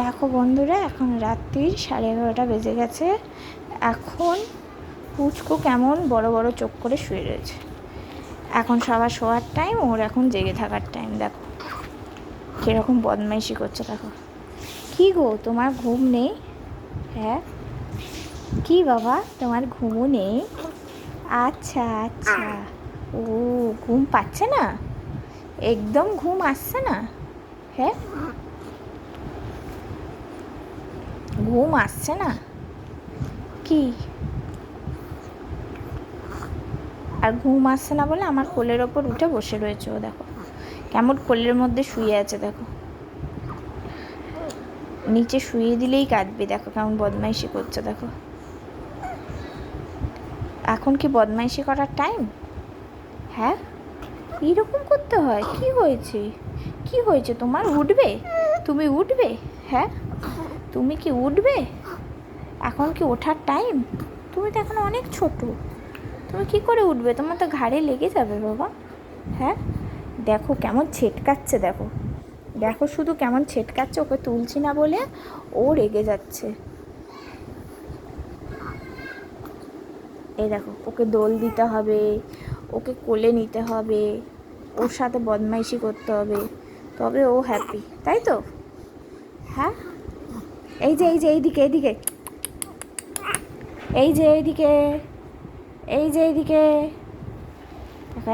দেখো বন্ধুরা, এখন রাত্রির 11:30 বেজে গেছে। এখন পুচকু কেমন বড় বড় চোখ করে শুয়ে রয়েছে। এখন সবার শোয়ার টাইম, ওর এখন জেগে থাকার টাইম। দেখো কীরকম বদমাইশি করছে। দেখো কি গো, তোমার ঘুম নেই? হ্যাঁ কি বাবা, তোমার ঘুমও নেই? আচ্ছা আচ্ছা, ও ঘুম পাচ্ছে না, একদম ঘুম আসছে না? হ্যাঁ ঘুম আসছে না কি? আর ঘুম আসছে না বলে আমার কোলের ওপর উঠে বসে রয়েছে। ও দেখো কেমন কোলের মধ্যে শুয়ে আছে। দেখো নিচে শুয়ে দিলেই কাঁদবে। দেখো কেমন বদমাইশি করছে। দেখো এখন কি বদমাইশি করার টাইম? হ্যাঁ এইরকম করতে হয়? কি হয়েছে, কি হয়েছে তোমার? উঠবে? তুমি উঠবে? হ্যাঁ তুমি কি উঠবে? এখন কি ওঠার টাইম? তুমি তো এখন অনেক ছোট, তুমি কি করে উঠবে? তোমার তো ঘাড়ে লেগে যাবে বাবা। হ্যাঁ দেখো কেমন ছেটকাচ্ছে। দেখো দেখো শুধু কেমন ছেটকাচ্ছে। ওকে তুলছি না বলে ও রেগে যাচ্ছে। এই দেখো ওকে দোল দিতে হবে, ওকে কোলে নিতে হবে, ওর সাথে বদমাইশি করতে হবে, তবে ও হ্যাপি, তাই তো? হ্যাঁ এই যে এইদিকে এইদিকে, এই যে এইদিকে, এই যে এইদিকে।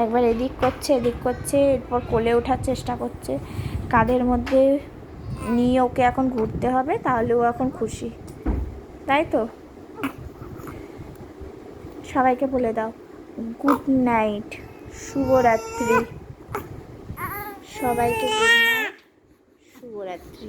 একবার এদিক করছে এদিক করছে, এরপর কোলে ওঠার চেষ্টা করছে। কাঁধের মধ্যে নিয়ে ওকে এখন ঘুরতে হবে, তাহলে ও এখন খুশি, তাই তো? সবাইকে বলে দাও গুড নাইট, শুভরাত্রি। সবাইকে গুড নাইট, শুভরাত্রি।